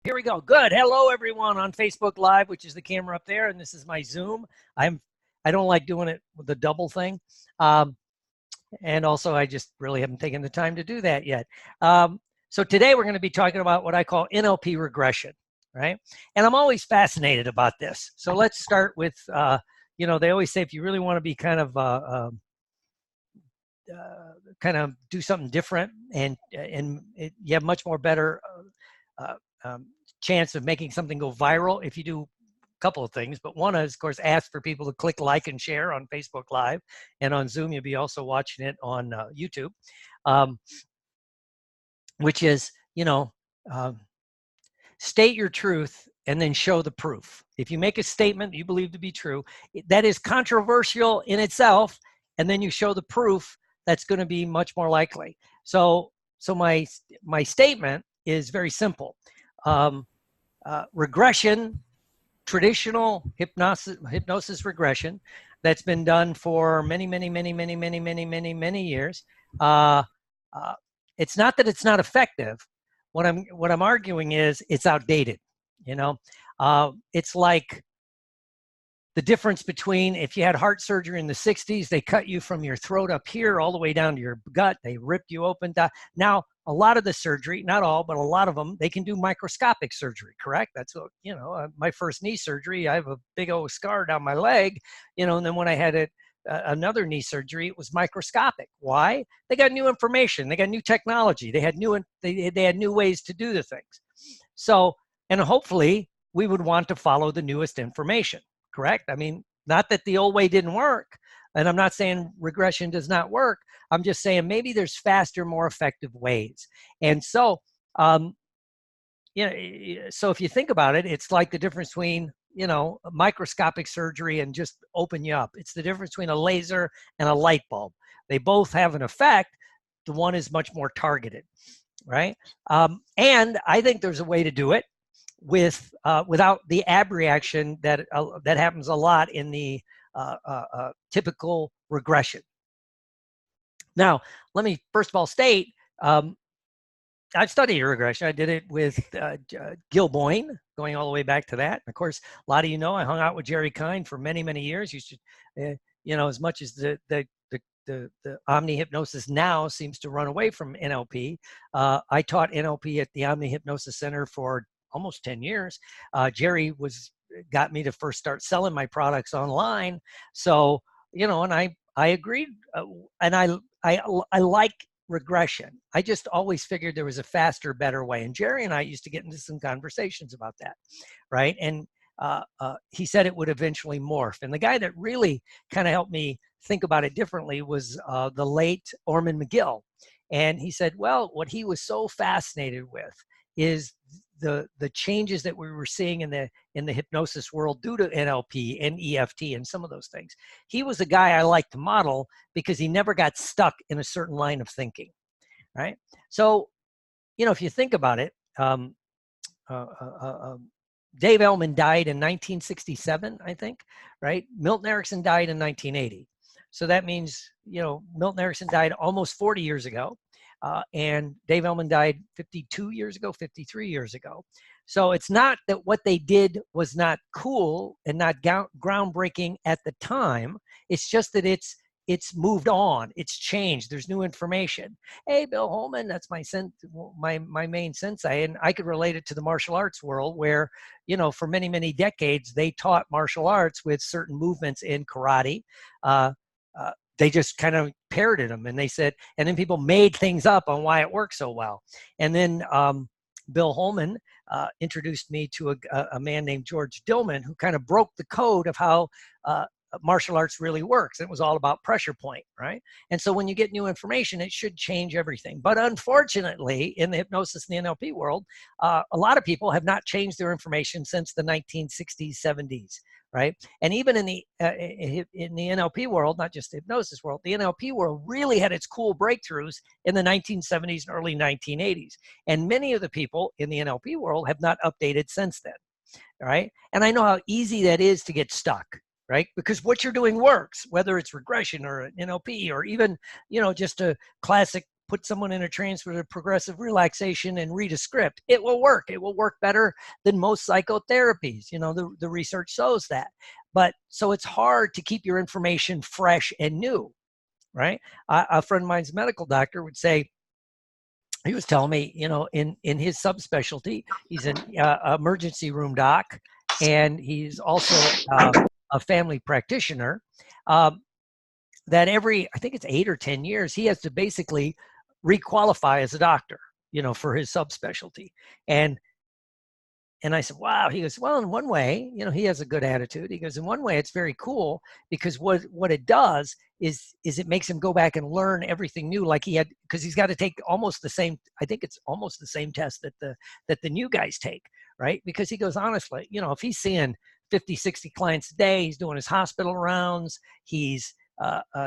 Here we go. Good. Hello, everyone on Facebook Live, which is the camera up there, and this is my Zoom. I don't like doing it with the double thing, and also I just really haven't taken the time to do that yet. So today we're going to be talking about what I call NLP regression, right? And I'm always fascinated about this. So let's start with, they always say if you really want to be kind of do something different, and you have much more better chance of making something go viral if you do a couple of things. But one is, of course, ask for people to click like and share on Facebook Live, and on Zoom you'll be also watching it on YouTube, which is, state your truth and then show the proof. If you make a statement you believe to be true, that is controversial in itself, and then you show the proof, that's going to be much more likely. So my statement is very simple. Regression, traditional hypnosis regression, that's been done for many years. It's not that it's not effective. What I'm arguing is it's outdated. It's like the difference between if you had heart surgery in the 60s, they cut you from your throat up here all the way down to your gut. They ripped you open. Now, a lot of the surgery, not all, but a lot of them, they can do microscopic surgery, correct? That's what, my first knee surgery, I have a big old scar down my leg, and then when I had another knee surgery, it was microscopic. Why? They got new information. They got new technology. They had new ways to do the things. So, and hopefully we would want to follow the newest information. Correct? I mean, not that the old way didn't work, and I'm not saying regression does not work. I'm just saying maybe there's faster, more effective ways. And so, so if you think about it, it's like the difference between, microscopic surgery and just open you up. It's the difference between a laser and a light bulb. They both have an effect. The one is much more targeted, right? And I think there's a way to do it without the abreaction that happens a lot in the typical regression. Now, let me first of all state, I've studied regression. I did it with Gil Boyne, going all the way back to that. And of course, a lot of I hung out with Jerry Kine for many years. You should, as much as the Omni Hypnosis now seems to run away from NLP. I taught NLP at the Omni Hypnosis Center for almost 10 years. Jerry got me to first start selling my products online. So, and I agreed, and I like regression. I just always figured there was a faster, better way. And Jerry and I used to get into some conversations about that, right? And he said it would eventually morph. And the guy that really kind of helped me think about it differently was the late Orman McGill. And he said, well, what he was so fascinated with is the changes that we were seeing in the hypnosis world due to NLP and EFT and some of those things. He was a guy I like to model because he never got stuck in a certain line of thinking, right? So, if you think about it, Dave Ellman died in 1967, I think, right? Milton Erickson died in 1980. So that means, Milton Erickson died almost 40 years ago. And Dave Ellman died 52 years ago, 53 years ago. So it's not that what they did was not cool and not groundbreaking at the time. It's just that it's moved on. It's changed. There's new information. Hey, Bill Holman, that's my main sensei, and I could relate it to the martial arts world, where for many decades they taught martial arts with certain movements in karate. They just kind of parroted them, and they said, and then people made things up on why it works so well. And then Bill Holman introduced me to a man named George Dillman, who kind of broke the code of how martial arts really works. It was all about pressure point, right? And so when you get new information, it should change everything. But unfortunately, in the hypnosis and the NLP world, a lot of people have not changed their information since the 1960s, 70s. Right. And even in the NLP world, not just the hypnosis world, the NLP world really had its cool breakthroughs in the 1970s and early 1980s. And many of the people in the NLP world have not updated since then. Right. And I know how easy that is to get stuck. Right. Because what you're doing works, whether it's regression or an NLP or even, just a classic put someone in a trance with a progressive relaxation and read a script. It will work. It will work better than most psychotherapies. The research shows that. But so it's hard to keep your information fresh and new, right? A friend of mine's a medical doctor would say, he was telling me, in his subspecialty, he's an emergency room doc, and he's also a family practitioner. That I think it's 8 or 10 years, he has to basically requalify as a doctor, for his subspecialty. And I said, wow. He goes, well, in one way, he has a good attitude. He goes, in one way, it's very cool, because what it does is it makes him go back and learn everything new, like he had, because he's got to take almost the same, I think it's almost the same test that the new guys take, right? Because he goes, honestly, if he's seeing 50, 60 clients a day, he's doing his hospital rounds, he's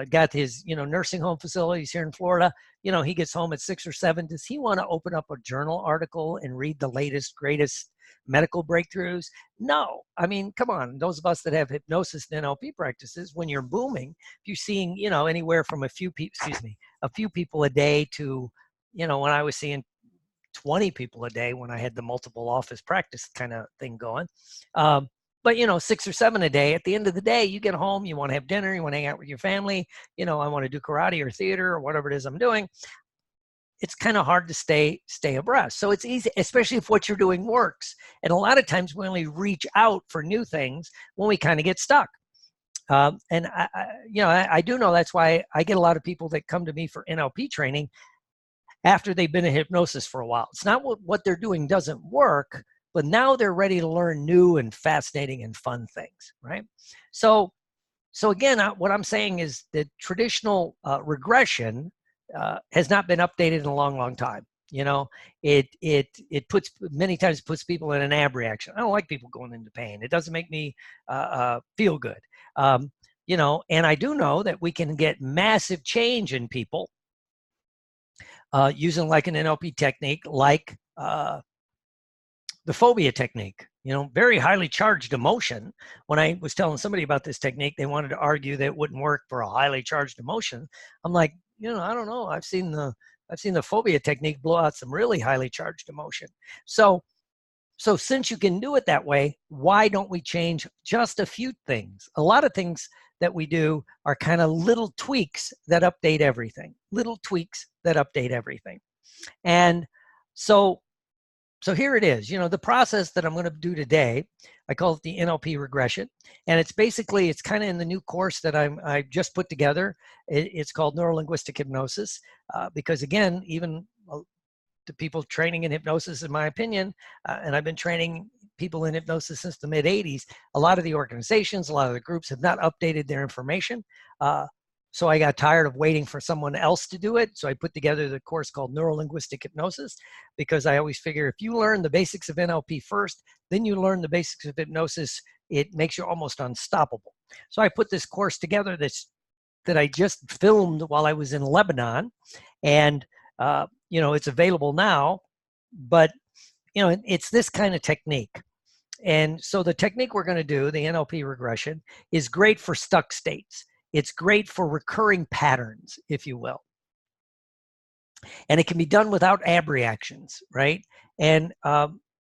got his, nursing home facilities here in Florida, he gets home at 6 or 7. Does he want to open up a journal article and read the latest, greatest medical breakthroughs? No. I mean, come on. Those of us that have hypnosis and NLP practices, when you're booming, if you're seeing, anywhere from a few people a day to, when I was seeing 20 people a day when I had the multiple office practice kind of thing going. But 6 or 7 a day, at the end of the day, you get home, you want to have dinner, you want to hang out with your family, I want to do karate or theater or whatever it is I'm doing. It's kind of hard to stay abreast. So it's easy, especially if what you're doing works. And a lot of times we only reach out for new things when we kind of get stuck. And I do know that's why I get a lot of people that come to me for NLP training after they've been in hypnosis for a while. It's not what they're doing doesn't work, but now they're ready to learn new and fascinating and fun things, right? So again, what I'm saying is that traditional regression has not been updated in a long, long time. It many times puts people in an ab reaction. I don't like people going into pain. It doesn't make me feel good. And I do know that we can get massive change in people using like an NLP technique, like the phobia technique, very highly charged emotion. When I was telling somebody about this technique, they wanted to argue that it wouldn't work for a highly charged emotion. I'm like, I don't know. I've seen the phobia technique blow out some really highly charged emotion. So since you can do it that way, why don't we change just a few things? A lot of things that we do are kind of little tweaks that update everything. Little tweaks that update everything. And so here it is, the process that I'm going to do today, I call it the NLP regression. And it's kind of in the new course that I just put together. It's called Neuro-Linguistic Hypnosis, because again, even the people training in hypnosis, in my opinion, and I've been training people in hypnosis since the mid 80s, a lot of the organizations, a lot of the groups have not updated their information. So I got tired of waiting for someone else to do it. So I put together the course called Neuro-Linguistic Hypnosis, because I always figure if you learn the basics of NLP first, then you learn the basics of hypnosis, it makes you almost unstoppable. So I put this course together that I just filmed while I was in Lebanon, and it's available now, but it's this kind of technique. And so the technique we're going to do, the NLP regression, is great for stuck states. It's great for recurring patterns, if you will. And it can be done without ab reactions, right? And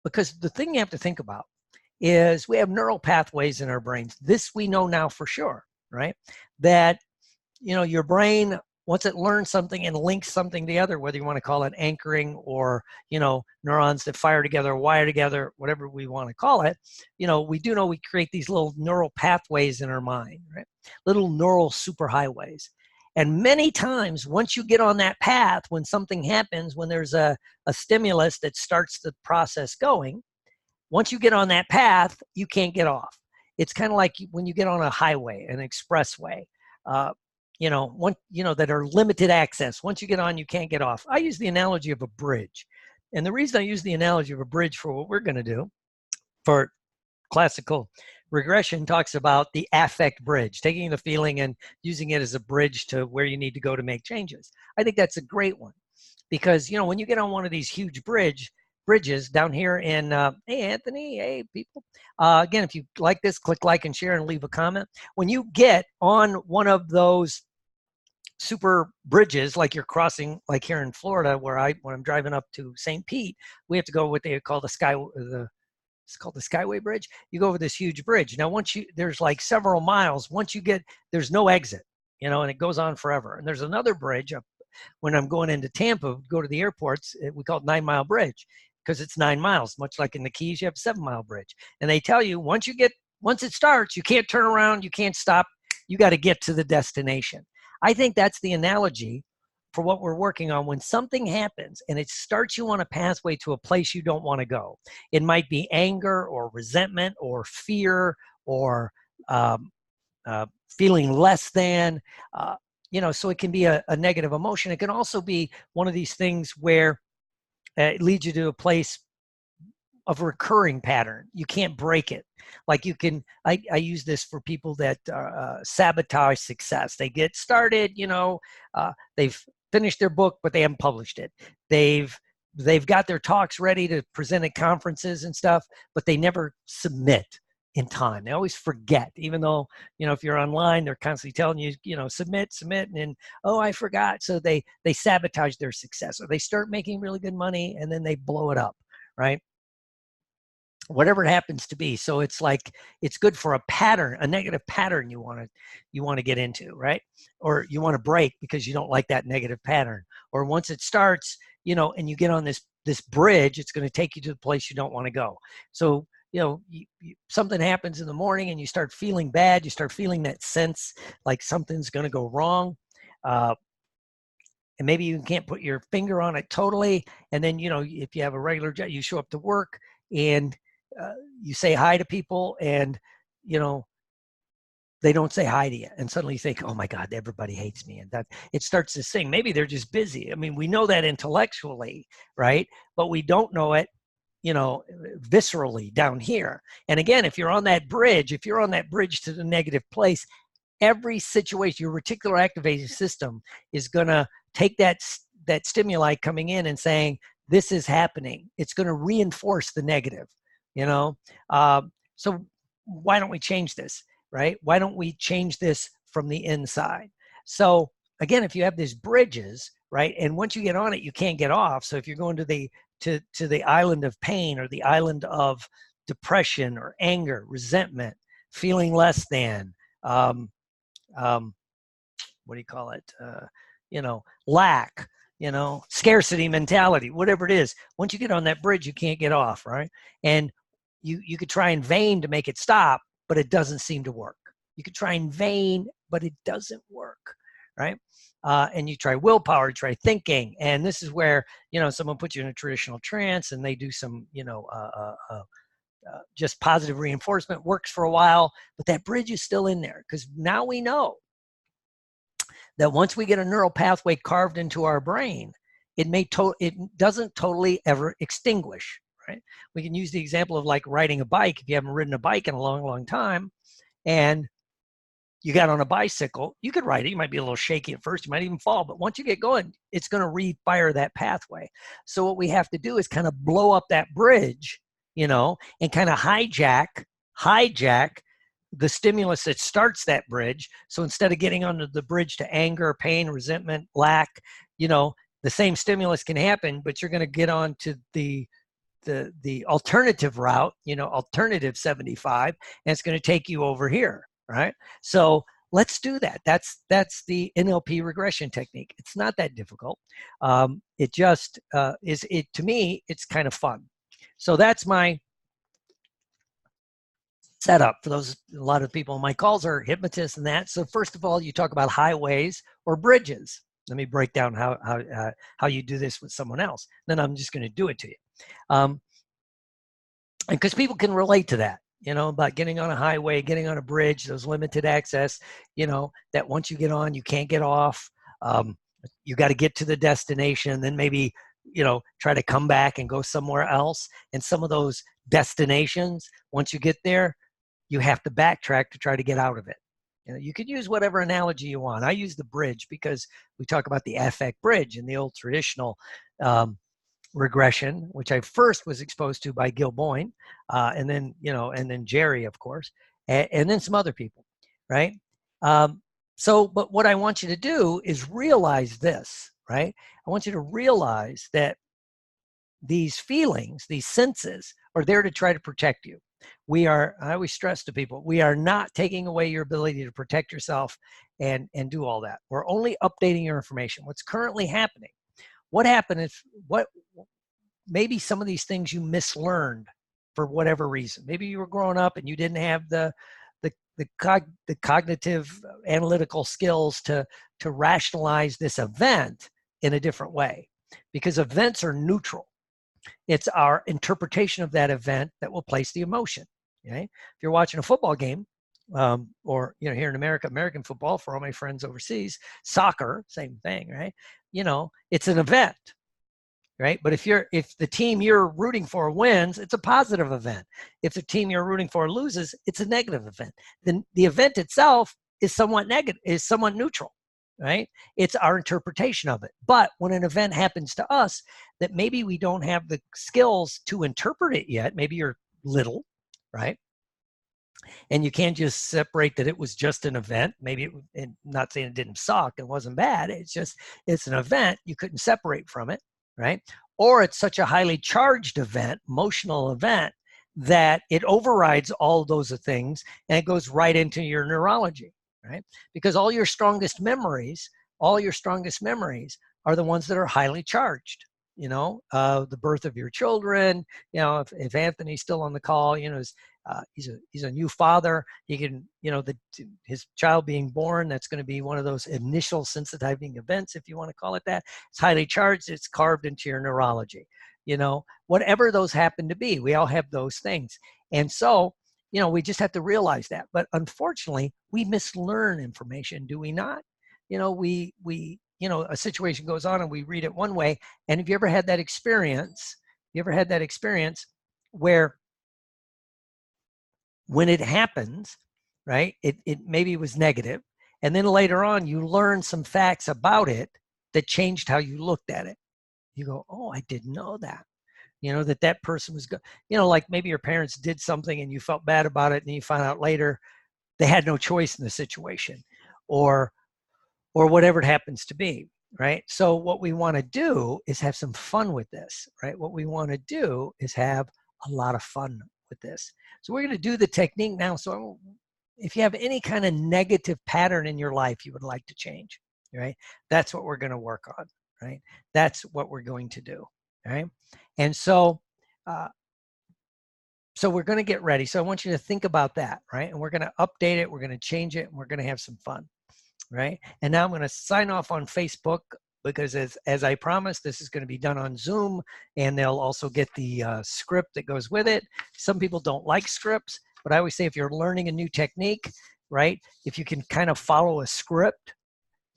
because the thing you have to think about is we have neural pathways in our brains. This we know now for sure, right? That, your brain, once it learns something and links something together, whether you want to call it anchoring or, neurons that fire together, wire together, whatever we want to call it, we do know we create these little neural pathways in our mind, right? Little neural superhighways. And many times, once you get on that path, when something happens, when there's a stimulus that starts the process going, once you get on that path, you can't get off. It's kind of like when you get on a highway, an expressway, that are limited access. Once you get on, you can't get off. I use the analogy of a bridge. And the reason I use the analogy of a bridge for what we're going to do for classical regression talks about the affect bridge, taking the feeling and using it as a bridge to where you need to go to make changes. I think that's a great one because, when you get on one of these huge bridges down here in, hey, Anthony, hey, people. Again, if you like this, click like and share and leave a comment. When you get on one of those super bridges, like you're crossing, like here in Florida, where when I'm driving up to St. Pete, we have to go what they call it's called the Skyway Bridge. You go over this huge bridge. Now, there's like several miles. Once you get, there's no exit, and it goes on forever. And there's another bridge up when I'm going into Tampa, go to the airports. We call it 9 Mile Bridge because it's 9 miles. Much like in the Keys, you have a 7 Mile Bridge. And they tell you once it starts, you can't turn around, you can't stop. You got to get to the destination. I think that's the analogy for what we're working on. When something happens and it starts you on a pathway to a place you don't want to go, it might be anger or resentment or fear or feeling less than, so it can be a negative emotion. It can also be one of these things where it leads you to a place of recurring pattern. You can't break it. Like I use this for people that sabotage success. They get started, they've finished their book, but they haven't published it. They've got their talks ready to present at conferences and stuff, but they never submit in time. They always forget, even though, if you're online, they're constantly telling you, submit, and then, oh, I forgot. So they sabotage their success, or they start making really good money and then they blow it up, right? Whatever it happens to be. So it's like, it's good for a pattern, a negative pattern you want to get into, right? Or you want to break because you don't like that negative pattern. Or once it starts, and you get on this bridge, it's going to take you to the place you don't want to go. So, something happens in the morning and you start feeling bad. You start feeling that sense like something's going to go wrong. And maybe you can't put your finger on it totally. And then, if you have a regular job, you show up to work and you say hi to people and, they don't say hi to you. And suddenly you think, oh my God, everybody hates me. And that it starts to sing. Maybe they're just busy. I mean, we know that intellectually, right? But we don't know it, viscerally down here. And again, if you're on that bridge to the negative place, every situation, your reticular activating system is going to take that stimuli coming in and saying, this is happening. It's going to reinforce the negative, so why don't we change this, right? Why don't we change this from the inside? So again, if you have these bridges, right, and once you get on it, you can't get off. So if you're going to the island of pain, or the island of depression or anger, resentment, feeling less than, what do you call it? Lack, scarcity mentality, whatever it is. Once you get on that bridge, you can't get off, right? And you could try in vain to make it stop, but it doesn't seem to work. You could try in vain, but it doesn't work, right? And you try willpower, you try thinking, and this is where, someone puts you in a traditional trance and they do some, just positive reinforcement, works for a while, but that bridge is still in there, because now we know that once we get a neural pathway carved into our brain, it doesn't totally ever extinguish, right? We can use the example of like riding a bike. If you haven't ridden a bike in a long, long time, and you got on a bicycle, you could ride it. You might be a little shaky at first. You might even fall. But once you get going, it's going to refire that pathway. So what we have to do is kind of blow up that bridge, and kind of hijack the stimulus that starts that bridge. So instead of getting onto the bridge to anger, pain, resentment, lack, the same stimulus can happen, but you're going to get on to the alternative route, alternative 75, and it's going to take you over here, right? So let's do that. That's the NLP regression technique. It's not that difficult. It just to me, it's kind of fun. So that's my setup for those. A lot of people on my calls are hypnotists and that. So first of all, you talk about highways or bridges. Let me break down how you do this with someone else. Then I'm just going to do it to you. And because people can relate to that, about getting on a highway, getting on a bridge, those limited access, that once you get on, you can't get off. You got to get to the destination, then maybe, try to come back and go somewhere else. And some of those destinations, once you get there, you have to backtrack to try to get out of it. You could use whatever analogy you want. I use the bridge because we talk about the affect bridge in the old traditional regression, which I first was exposed to by Gil Boyne, and then Jerry, of course, and then some other people, right? So, but what I want you to do is realize this, right? I want you to realize that these feelings, these senses, are there to try to protect you. I always stress to people, we are not taking away your ability to protect yourself and do all that. We're only updating your information. What's currently happening? What happened if what maybe some of these things you mislearned for whatever reason. Maybe you were growing up and you didn't have the cognitive analytical skills to rationalize this event in a different way, because events are neutral. It's our interpretation of that event that will place the emotion. Okay? If you're watching a football game, or here in America, American football, for all my friends overseas, soccer, same thing, right? It's an event, right? But if the team you're rooting for wins, it's a positive event. If the team you're rooting for loses, it's a negative event. Then the event itself is somewhat negative, is somewhat neutral, right? It's our interpretation of it. But when an event happens to us that maybe we don't have the skills to interpret it yet, maybe you're little, right? And you can't just separate that it was just an event. Maybe not saying it didn't suck, it wasn't bad. It's an event. You couldn't separate from it, right? Or it's such a highly charged event, emotional event, that it overrides all those things and it goes right into your neurology, right? Because all your strongest memories are the ones that are highly charged. The birth of your children. If Anthony's still on the call, he's a new father. He can, his child being born, that's going to be one of those initial sensitizing events, if you want to call it that. It's highly charged. It's carved into your neurology. Whatever those happen to be, we all have those things. And so, we just have to realize that. But unfortunately, we mislearn information, do we not? A situation goes on and we read it one way. And have you ever had that experience? Where when it happens, right, it maybe was negative, and then later on you learn some facts about it that changed how you looked at it. You go, oh, I didn't know that. That person was good. Like maybe your parents did something and you felt bad about it, and you find out later they had no choice in the situation, or whatever it happens to be, right? So what we want to do is have some fun with this, right? What we want to do is have a lot of fun with this. So we're going to do the technique now. So if you have any kind of negative pattern in your life you would like to change, right? That's what we're going to work on, right? That's what we're going to do, right? And so we're going to get ready. So I want you to think about that, right? And we're going to update it. We're going to change it. And we're going to have some fun. Right? And now I'm going to sign off on Facebook, because as I promised, this is going to be done on Zoom, and they'll also get the script that goes with it. Some people don't like scripts, but I always say if you're learning a new technique, right, if you can kind of follow a script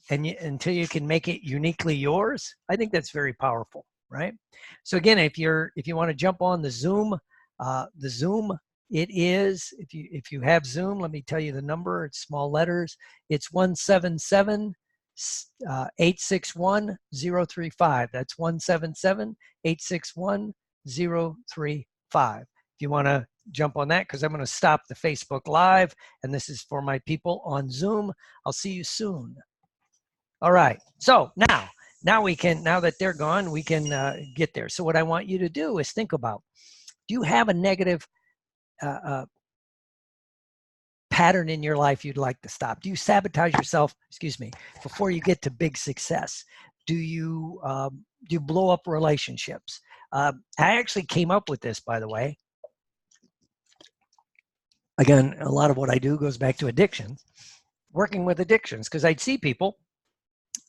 until you can make it uniquely yours, I think that's very powerful, right? So again, if you want to jump on the Zoom, it is, if you have Zoom, let me tell you the number. It's small letters. It's 177-861-035. That's 177-861-035. If you want to jump on that, because I'm going to stop the Facebook Live, and this is for my people on Zoom. I'll see you soon. All right. So now that they're gone, we can get there. So what I want you to do is think about, do you have a negative pattern in your life you'd like to stop? Do you sabotage yourself, before you get to big success? Do you blow up relationships? I actually came up with this, by the way. Again, a lot of what I do goes back to addictions, working with addictions, because I'd see people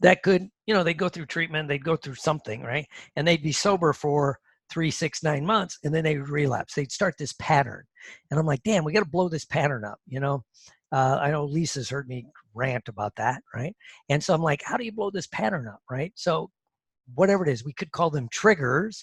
that could, they'd go through treatment, they'd go through something, right? And they'd be sober for 3, 6, 9 months, and then they would relapse. They'd start this pattern. And I'm like, damn, we got to blow this pattern up, I know Lisa's heard me rant about that, right? And so I'm like, how do you blow this pattern up, right? So whatever it is, we could call them triggers.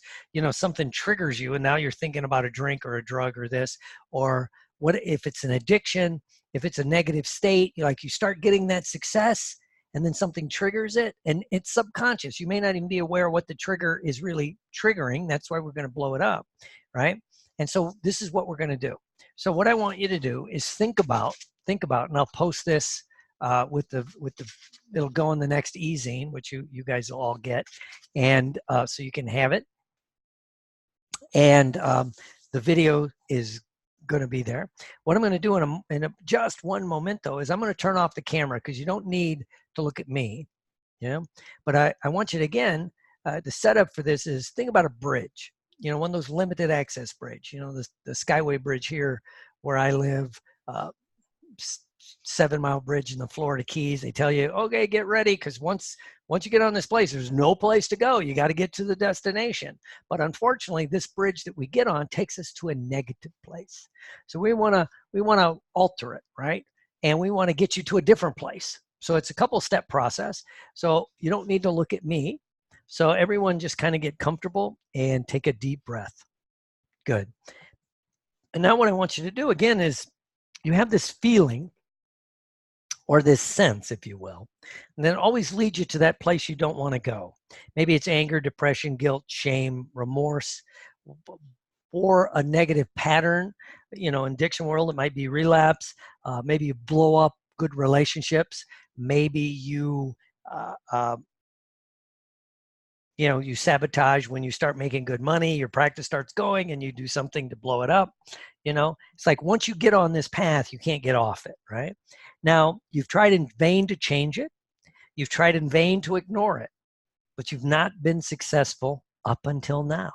Something triggers you, and now you're thinking about a drink or a drug or this, or what if it's an addiction, if it's a negative state, like you start getting that success, and then something triggers it, and it's subconscious. You may not even be aware of what the trigger is really triggering. That's why we're going to blow it up, right? And so this is what we're going to do. So what I want you to do is think about, and I'll post this it'll go in the next e-zine, which you guys will all get, and so you can have it. And the video is going to be there. What I'm going to do in just one moment, though, is I'm going to turn off the camera because you don't need to look at me, But I want you to, again, the setup for this is, think about a bridge, one of those limited access bridge, the Skyway Bridge here where I live, 7 Mile Bridge in the Florida Keys. They tell you, okay, get ready, because once you get on this place, there's no place to go. You got to get to the destination. But unfortunately, this bridge that we get on takes us to a negative place. So we want to alter it, right? And we want to get you to a different place. So it's a couple step process. So you don't need to look at me. So everyone just kind of get comfortable and take a deep breath. Good. And now what I want you to do again is, you have this feeling or this sense, if you will, and then always leads you to that place you don't want to go. Maybe it's anger, depression, guilt, shame, remorse, or a negative pattern. In addiction world, it might be relapse. Maybe you blow up good relationships. Maybe you you sabotage when you start making good money, your practice starts going and you do something to blow it up. It's like once you get on this path, you can't get off it, right? Now, you've tried in vain to change it. You've tried in vain to ignore it, but you've not been successful up until now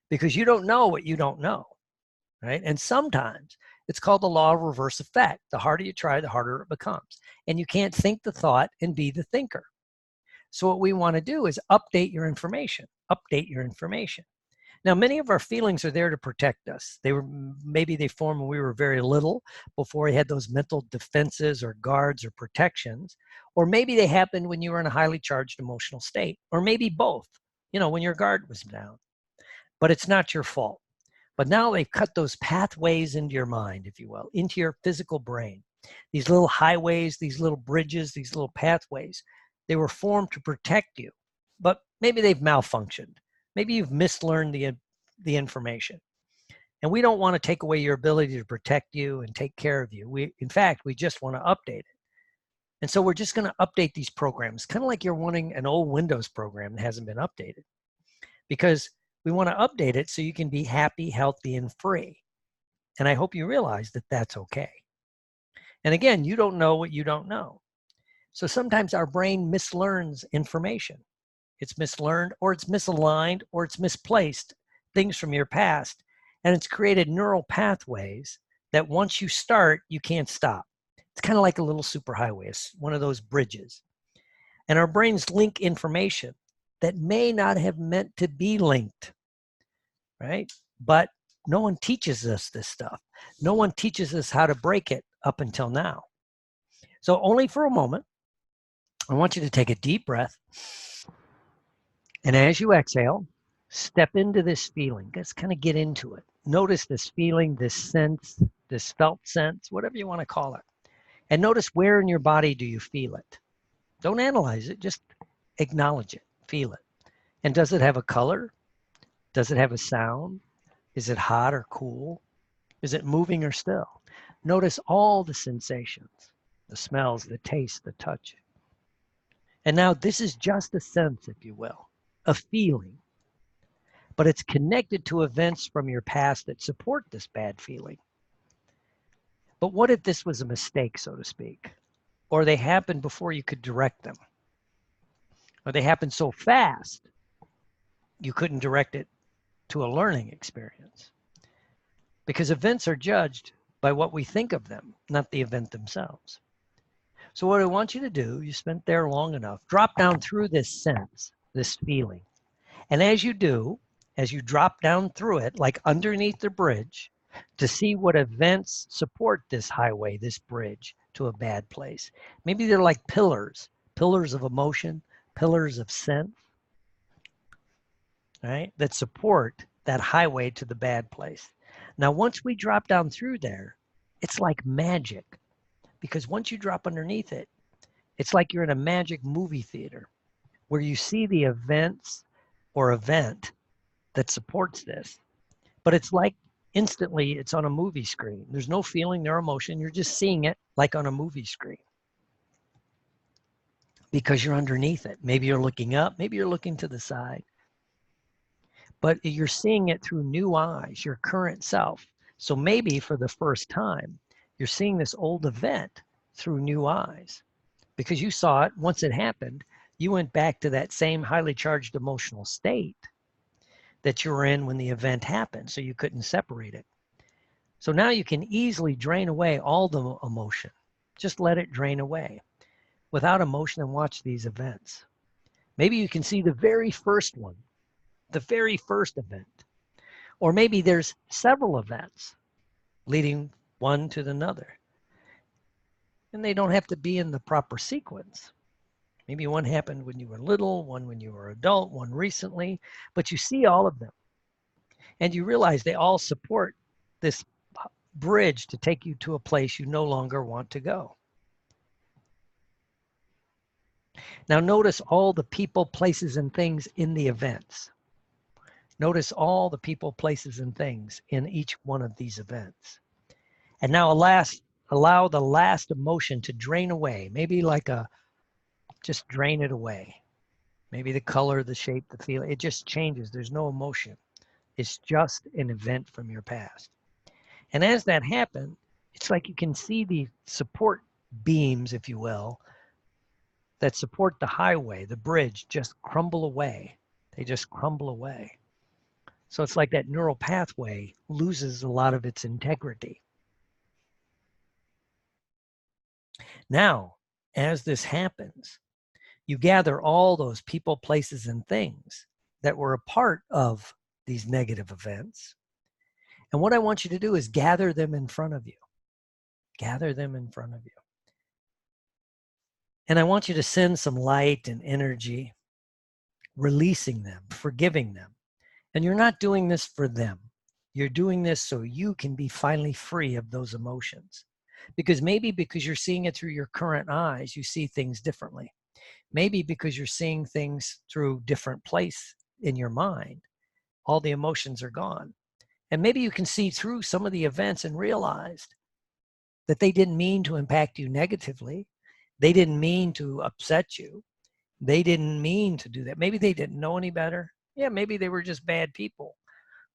because you don't know what you don't know, right? And sometimes it's called the law of reverse effect. The harder you try, the harder it becomes. And you can't think the thought and be the thinker. So what we want to do is update your information. Now, many of our feelings are there to protect us. Maybe they formed when we were very little, before we had those mental defenses or guards or protections, or maybe they happened when you were in a highly charged emotional state, or maybe both, when your guard was down. But it's not your fault. But now they've cut those pathways into your mind, if you will, into your physical brain. These little highways, these little bridges, these little pathways, they were formed to protect you, but maybe they've malfunctioned. Maybe you've mislearned the information. And we don't want to take away your ability to protect you and take care of you. In fact, we just want to update it. And so we're just going to update these programs, kind of like you're wanting an old Windows program that hasn't been updated. Because we want to update it so you can be happy, healthy, and free. And I hope you realize that that's okay. And again, you don't know what you don't know. So sometimes our brain mislearns information. It's mislearned, or it's misaligned, or it's misplaced things from your past. And it's created neural pathways that once you start, you can't stop. It's kind of like a little superhighway. It's one of those bridges. And our brains link information that may not have meant to be linked, right? But no one teaches us this stuff. No one teaches us how to break it up until now. So only for a moment, I want you to take a deep breath. And as you exhale, step into this feeling. Just kind of get into it. Notice this feeling, this sense, this felt sense, whatever you want to call it. And notice where in your body do you feel it. Don't analyze it, just acknowledge it, feel it. And does it have a color? Does it have a sound? Is it hot or cool? Is it moving or still? Notice all the sensations, the smells, the taste, the touch. And now this is just a sense, if you will, a feeling, but it's connected to events from your past that support this bad feeling. But what if this was a mistake, so to speak, or they happened before you could direct them, or they happened so fast you couldn't direct it to a learning experience? Because events are judged by what we think of them, not the event themselves. So what I want you to do, you spent there long enough, drop down through this sense, this feeling. And as you do, as you drop down through it, like underneath the bridge, to see what events support this highway, this bridge to a bad place. Maybe they're like pillars of emotion, pillars of sense, right, that support that highway to the bad place. Now, once we drop down through there, it's like magic. Because once you drop underneath it, it's like you're in a magic movie theater where you see the events or event that supports this. But it's like instantly it's on a movie screen. There's no feeling, no emotion. You're just seeing it like on a movie screen. because you're underneath it. Maybe you're looking up, maybe you're looking to the side, but you're seeing it through new eyes, your current self. So maybe for the first time, you're seeing this old event through new eyes because you saw it once it happened. You went back to that same highly charged emotional state that you were in when the event happened, so you couldn't separate it. So now you can easily drain away all the emotion. Just let it drain away without emotion and watch these events. Maybe you can see the very first one, the very first event. Or maybe there's several events leading one to another. And they don't have to be in the proper sequence. Maybe one happened when you were little, one when you were adult, one recently, but you see all of them. And you realize they all support this bridge to take you to a place you no longer want to go. Now notice all the people, places, and things in the events. Notice all the people, places, and things in each one of these events. And now allow the last emotion to drain away. Maybe just drain it away. Maybe the color, the shape, the feeling, it just changes. There's no emotion. It's just an event from your past. And as that happens, it's like you can see the support beams, if you will, that support the highway, the bridge, just crumble away. They just crumble away. So it's like that neural pathway loses a lot of its integrity. Now, as this happens, you gather all those people, places, and things that were a part of these negative events. And what I want you to do is gather them in front of you. Gather them in front of you. And I want you to send some light and energy, releasing them, forgiving them. And you're not doing this for them. You're doing this so you can be finally free of those emotions. Because maybe because you're seeing it through your current eyes, you see things differently. Maybe because you're seeing things through different place in your mind, all the emotions are gone. And maybe you can see through some of the events and realize that they didn't mean to impact you negatively. They didn't mean to upset you. They didn't mean to do that. Maybe they didn't know any better. Yeah, maybe they were just bad people.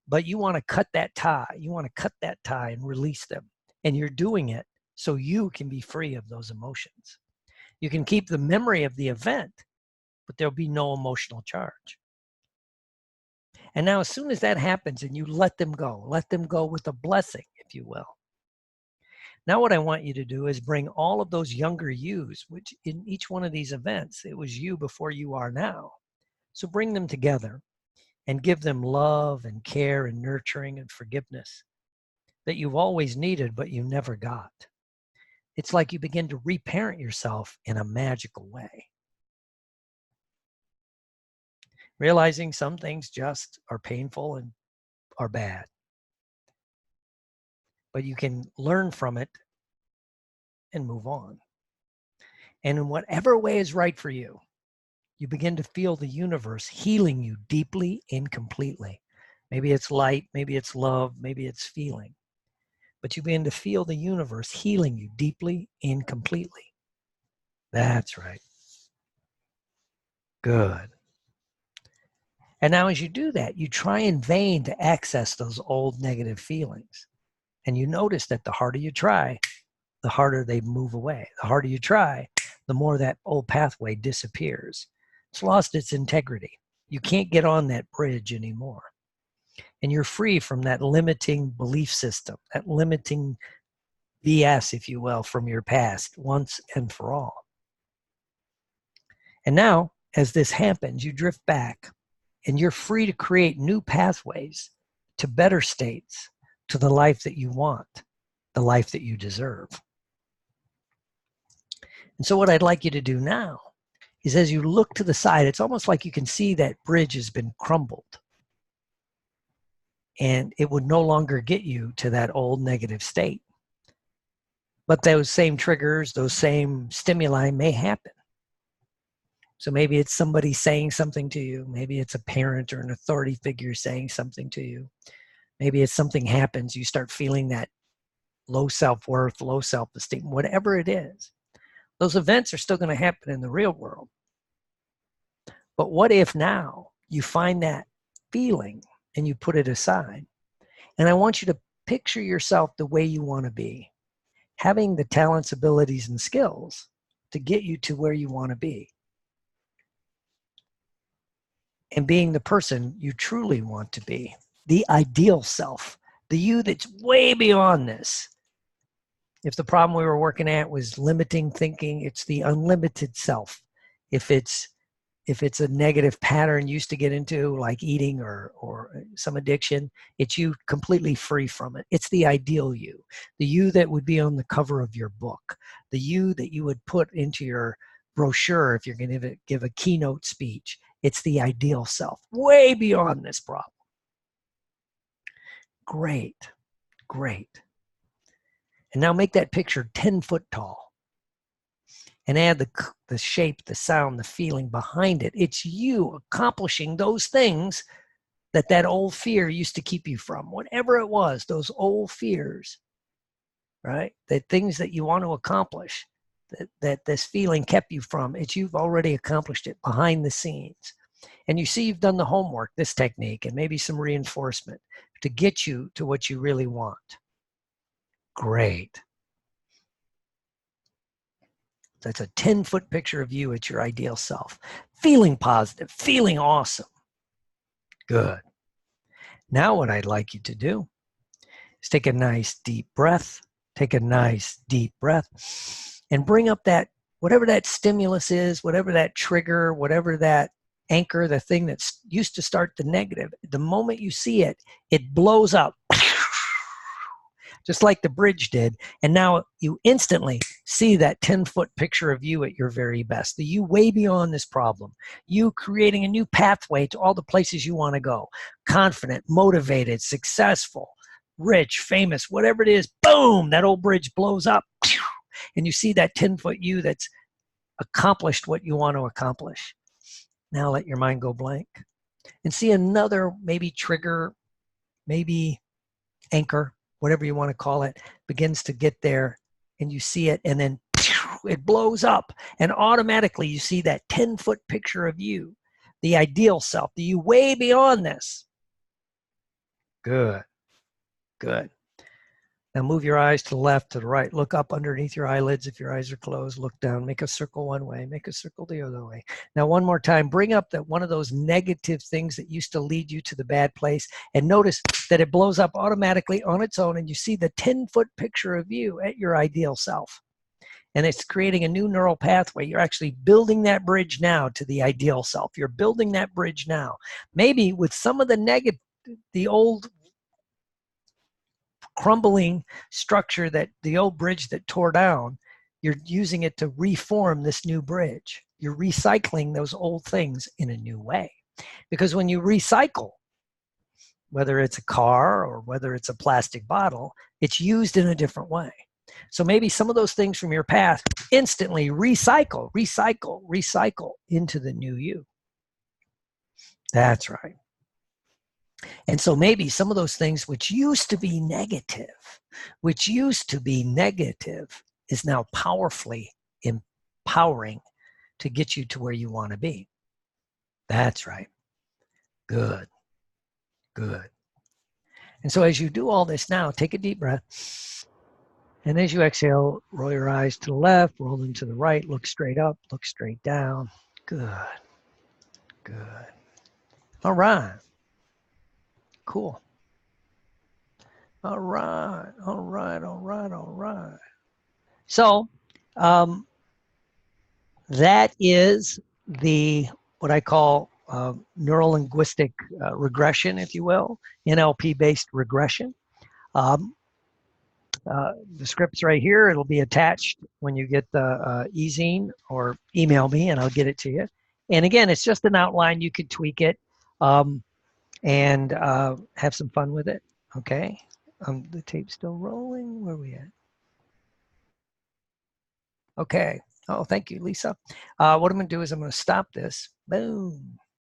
But you want to cut that tie. You want to cut that tie and release them. And you're doing it so you can be free of those emotions. You can keep the memory of the event, but there'll be no emotional charge. And now as soon as that happens and you let them go with a blessing, if you will. Now what I want you to do is bring all of those younger yous, which in each one of these events, it was you before you are now. So bring them together and give them love and care and nurturing and forgiveness that you've always needed, but you never got. It's like you begin to reparent yourself in a magical way. Realizing some things just are painful and are bad. But you can learn from it and move on. And in whatever way is right for you, you begin to feel the universe healing you deeply and completely. Maybe it's light, maybe it's love, maybe it's feeling. But you begin to feel the universe healing you deeply and completely. That's right. Good. And now as you do that, you try in vain to access those old negative feelings. And you notice that the harder you try, the harder they move away. The harder you try, the more that old pathway disappears. It's lost its integrity. You can't get on that bridge anymore. And you're free from that limiting belief system, that limiting BS, if you will, from your past once and for all. And now, as this happens, you drift back and you're free to create new pathways to better states, to the life that you want, the life that you deserve. And so what I'd like you to do now is as you look to the side, it's almost like you can see that bridge has been crumbled. And it would no longer get you to that old negative state. But those same triggers, those same stimuli may happen. So maybe it's somebody saying something to you. Maybe it's a parent or an authority figure saying something to you. Maybe it's something happens, you start feeling that low self-worth, low self-esteem, whatever it is. Those events are still going to happen in the real world. But what if now you find that feeling and you put it aside? And I want you to picture yourself the way you want to be, having the talents, abilities, and skills to get you to where you want to be, and being the person you truly want to be, the ideal self, the you that's way beyond this. If the problem we were working at was limiting thinking, it's the unlimited self. If it's a negative pattern you used to get into, like eating or some addiction, it's you completely free from it. It's the ideal you, the you that would be on the cover of your book, the you that you would put into your brochure if you're going to give a keynote speech. It's the ideal self, way beyond this problem. Great, great. And now make that picture 10 foot tall and add the shape, the sound, the feeling behind it. It's you accomplishing those things that old fear used to keep you from, whatever it was, those old fears, right? The things that you want to accomplish, that this feeling kept you from. It's you've already accomplished it behind the scenes. And you see you've done the homework, this technique, and maybe some reinforcement to get you to what you really want. Great. That's a 10-foot picture of you at your ideal self. Feeling positive, feeling awesome. Good. Now what I'd like you to do is take a nice deep breath. Take a nice deep breath and bring up that, whatever that stimulus is, whatever that trigger, whatever that anchor, the thing that used to start the negative. The moment you see it, it blows up. Just like the bridge did. And now you instantly see that 10-foot picture of you at your very best, the you way beyond this problem, you creating a new pathway to all the places you want to go, confident, motivated, successful, rich, famous, whatever it is. Boom, that old bridge blows up. And you see that 10-foot you that's accomplished what you want to accomplish. Now let your mind go blank and see another maybe trigger, maybe anchor, whatever you want to call it, begins to get there, and you see it, and then it blows up, and automatically you see that 10-foot picture of you, the ideal self, the you way beyond this. Good, good. Now move your eyes to the left, to the right. Look up underneath your eyelids if your eyes are closed. Look down. Make a circle one way. Make a circle the other way. Now one more time. Bring up that one of those negative things that used to lead you to the bad place, and notice that it blows up automatically on its own, and you see the 10-foot picture of you at your ideal self. And it's creating a new neural pathway. You're actually building that bridge now to the ideal self. You're building that bridge now. Maybe with some of the old crumbling structure, that the old bridge that tore down, you're using it to reform this new bridge. You're recycling those old things in a new way. Because when you recycle, whether it's a car or whether it's a plastic bottle, it's used in a different way. So maybe some of those things from your past instantly recycle into the new you. That's right. And so maybe some of those things which used to be negative, is now powerfully empowering to get you to where you want to be. That's right. Good, good. And so as you do all this now, take a deep breath. And as you exhale, roll your eyes to the left, roll them to the right, look straight up, look straight down. Good, good. All right. Cool. All right, all right, all right, all right. So that is what I call neuro-linguistic regression, if you will, NLP-based regression. The script's right here. It'll be attached when you get the e-zine, or email me and I'll get it to you. And again, it's just an outline. You could tweak it and have some fun with it. Okay. The tape's still rolling. Where are we at? Okay. Oh, thank you, Lisa. What I'm going to do is I'm going to stop this. Boom.